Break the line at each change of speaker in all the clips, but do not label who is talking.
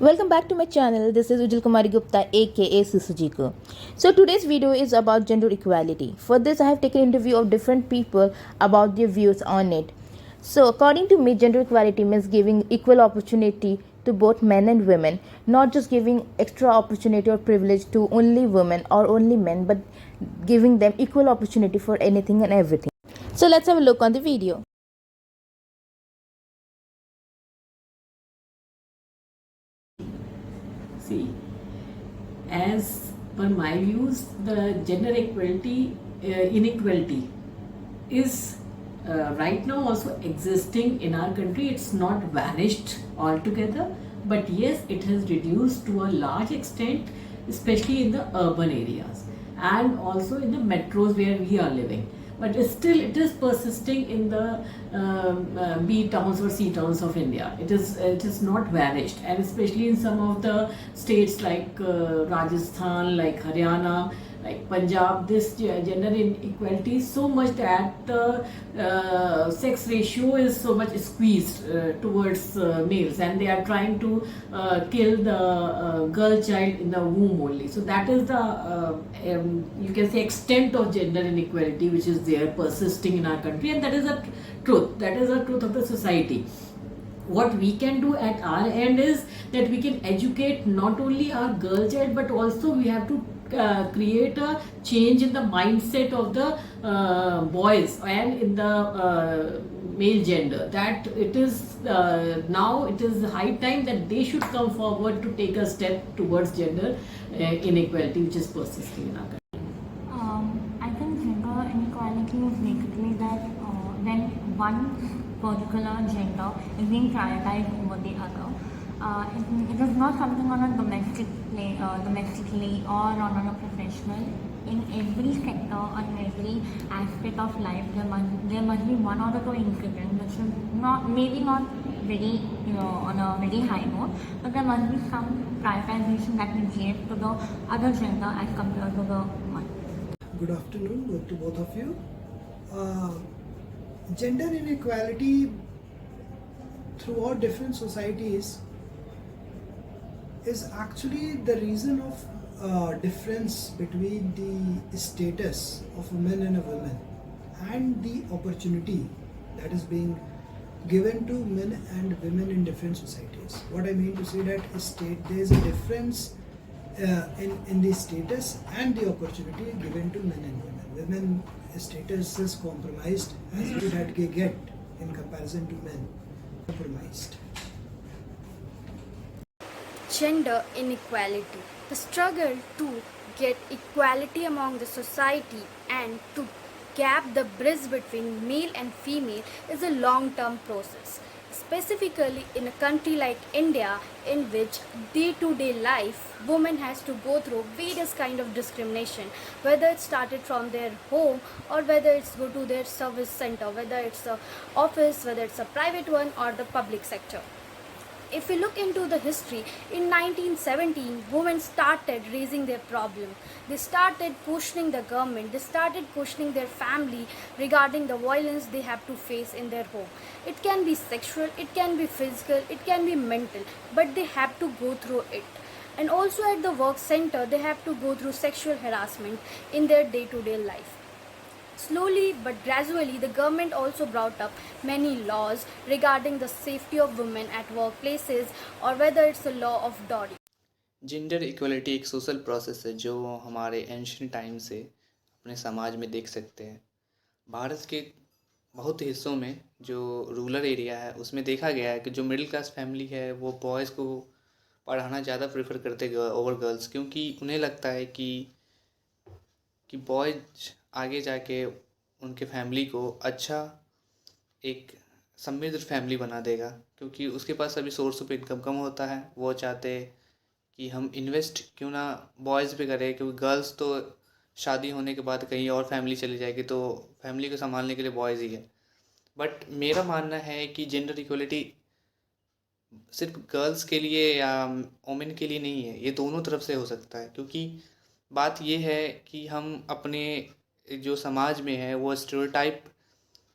Welcome back to my channel. This is Ujjwal Kumari Gupta aka Sisujiko. So today's video is about gender equality. For this I have taken interview of different people about their views on it. So according to me, gender equality means giving equal opportunity to both men and women, not just giving extra opportunity or privilege to only women or only men, but giving them equal opportunity for anything and everything. So let's have a look on the video.
See, as per my views, the gender equality inequality is right now also existing in our country. It's not vanished altogether, but yes, it has reduced to a large extent, especially in the urban areas and also in the metros where we are living. But still, it is persisting in the B towns or C towns of India. It is not vanished, and especially in some of the states like Rajasthan, like Haryana, like Punjab, this gender inequality is so much that the sex ratio is so much squeezed towards males, and they are trying to kill the girl child in the womb only. So that is the you can say extent of gender inequality which is there persisting in our country, and that is a truth. That is the truth of the society. What we can do at our end is that we can educate not only our girl child, but also we have to create a change in the mindset of the boys and in the male gender, that it is now it is high time that they should come forward to take a step towards gender inequality which is persisting in our country.
I think gender inequality is basically that when one particular gender is being prioritized over the other. It is not something on a domestically or on a professional. In every sector, on every aspect of life, there must be one or two incidents which is not very on a very high note, but there must be some prioritization that we give to the other gender as compared to the one.
Good afternoon to both of you. Gender inequality throughout different societies is actually the reason of difference between the status of a man and a woman and the opportunity that is being given to men and women in different societies. What I mean to say that there is a difference in the status and the opportunity given to men and women. Women status is compromised as we that they get in comparison to men compromised.
Gender inequality. The struggle to get equality among the society and to gap the bridge between male and female is a long-term process. Specifically in a country like India, in which day-to-day life women has to go through various kind of discrimination, whether it started from their home or whether it's go to their service center, whether it's a office, whether it's a private one or the public sector. If we look into the history, in 1917, women started raising their problem. They started questioning the government. They started questioning their family regarding the violence they have to face in their home. It can be sexual, it can be physical, it can be mental, but they have to go through it. And also at the work center, they have to go through sexual harassment in their day-to-day life. Slowly but gradually, the government also brought up many laws regarding the safety of women at workplaces, or whether it's the law of dowry.
Gender equality एक social process है जो हमारे ancient time से अपने समाज में देख सकते हैं। भारत के बहुत हिस्सों में जो रूरल एरिया है उसमें देखा गया है कि जो मिडिल क्लास फैमिली है वो बॉयज़ को पढ़ाना ज़्यादा प्रेफर करते ओवर गर्ल्स, क्योंकि उन्हें लगता है कि बॉयज आगे जाके उनके फैमिली को अच्छा एक समृद्ध फैमिली बना देगा, क्योंकि उसके पास अभी सोर्स ऑफ इनकम कम होता है। वो चाहते कि हम इन्वेस्ट क्यों ना बॉयज़ पे करें, क्योंकि गर्ल्स तो शादी होने के बाद कहीं और फैमिली चली जाएगी तो फैमिली को संभालने के लिए बॉयज़ ही है। बट मेरा मानना है कि जेंडर इक्वलिटी सिर्फ गर्ल्स के लिए या वोमेन के लिए नहीं है, ये दोनों तरफ से हो सकता है। क्योंकि बात ये है कि हम अपने जो समाज में है वो स्टीरियोटाइप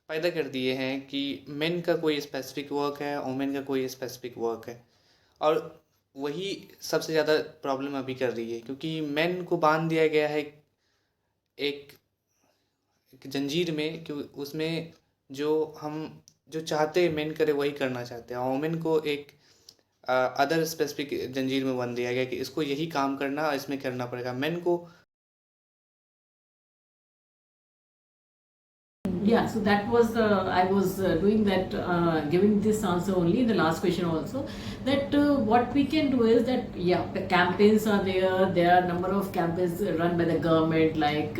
पैदा कर दिए हैं कि मेन का कोई स्पेसिफिक वर्क है, वुमेन का कोई स्पेसिफिक वर्क है, और वही सबसे ज़्यादा प्रॉब्लम अभी कर रही है, क्योंकि मेन को बांध दिया गया है एक एक जंजीर में, कि उसमें जो हम जो चाहते हैं मेन करे वही करना चाहते हैं, और वुमेन को एक अदर स्पेसिफिक जंजीर में बंद दिया गया कि इसको यही काम करना और इसमें करना पड़ेगा। मेन को
Yeah, so that was I was doing that, giving this answer only in the last question also, that what we can do is that, yeah, the campaigns are there. There are number of campaigns run by the government, like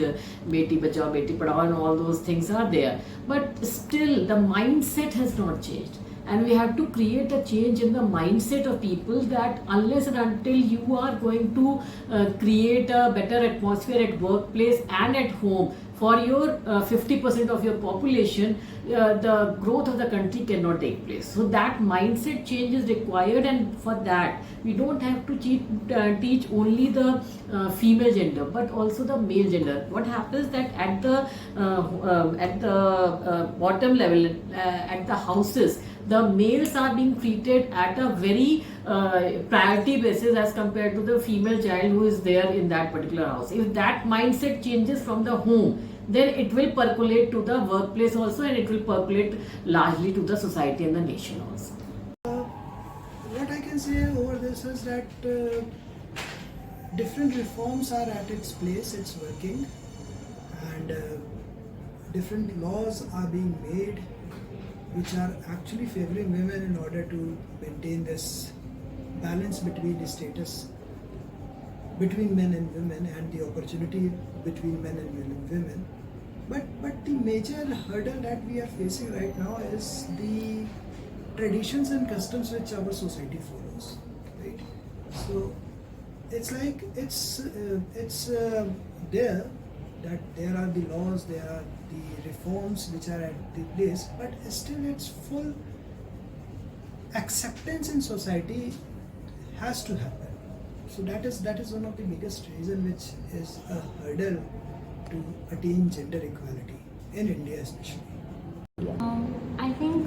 Beti Bachao, Beti Padhao, and all those things are there. But still, the mindset has not changed. And we have to create a change in the mindset of people, that unless and until you are going to create a better atmosphere at workplace and at home for your 50% of your population, the growth of the country cannot take place. So that mindset change is required, and for that we don't have to teach only the female gender, but also the male gender. What happens that at the bottom level, at the houses, the males are being treated at a very priority basis as compared to the female child who is there in that particular house. If that mindset changes from the home, then it will percolate to the workplace also, and it will percolate largely to the society and the nation also.
What I can say over this is that different reforms are at its place, it's working, and different laws are being made which are actually favoring women in order to maintain this balance between the status between men and women and the opportunity between men and women. But the major hurdle that we are facing right now is the traditions and customs which our society follows, right? So it's like it's there, that there are the laws, there are the reforms which are at the place, but still its full acceptance in society has to happen. So that is one of the biggest reason which is a hurdle to attain gender equality in India especially.
I think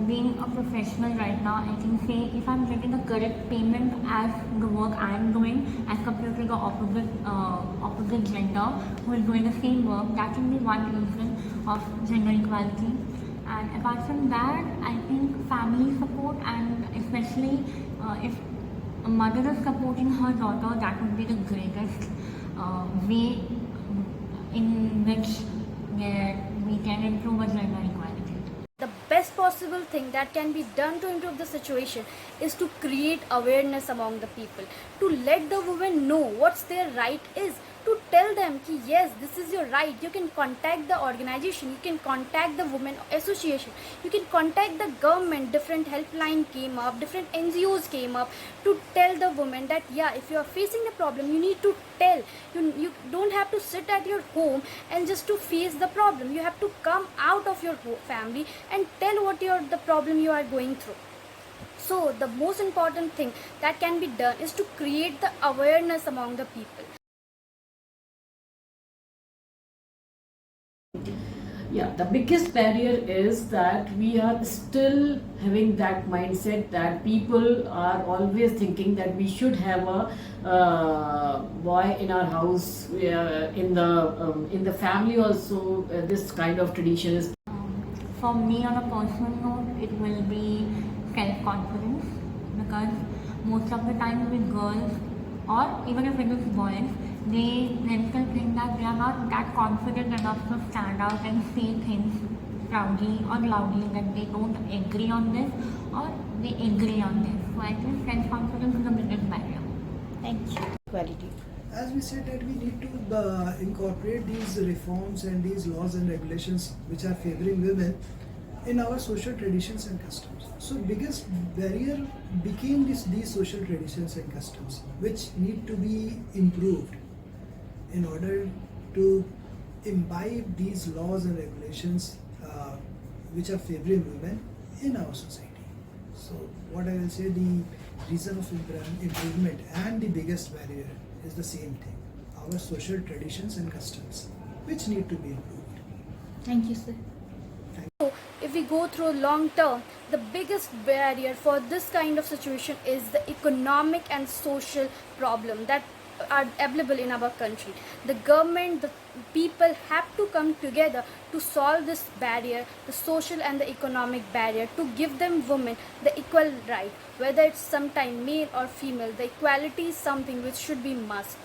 being a professional right now, I can say if I'm getting the correct payment as the work I am doing as compared to the opposite gender who is doing the same work, that can be one reason of gender equality. And apart from that, I think family support, and especially if a mother is supporting her daughter, that would be the greatest way in which we can improve our gender equality.
The best possible thing that can be done to improve the situation is to create awareness among the people, to let the women know what's their right is, to tell them ki yes, this is your right. You can contact the organization, you can contact the women association, you can contact the government. Different helpline came up, different NGOs came up to tell the women that yeah, if you are facing the problem, you need to tell. You don't have to sit at your home and just to face the problem. You have to come out of your family and tell what the problem you are going through. So the most important thing that can be done is to create the awareness among the people.
Yeah, the biggest barrier is that we are still having that mindset that people are always thinking that we should have a boy in our house. In the family also, this kind of tradition is.
For me, on a personal note, it will be self-confidence, because most of the time with girls, or even if it is boys, they themselves think that they are not that confident enough to stand out and say things proudly or loudly that they don't agree on this or they agree on this. So I think self-confidence is the biggest barrier.
Thank you. Equality.
As we said that we need to incorporate these reforms and these laws and regulations which are favoring women in our social traditions and customs. So biggest barrier became these social traditions and customs which need to be improved in order to imbibe these laws and regulations which are favoring women in our society. So what I will say, the reason of improvement and the biggest barrier is the same thing, our social traditions and customs which need to be improved.
Thank you, sir.
So if if we go through long term, the biggest barrier for this kind of situation is the economic and social problem that are available in our country. The government, the people have to come together to solve this barrier, the social and the economic barrier, to give them women the equal right, whether it's sometime male or female. The equality is something which should be must.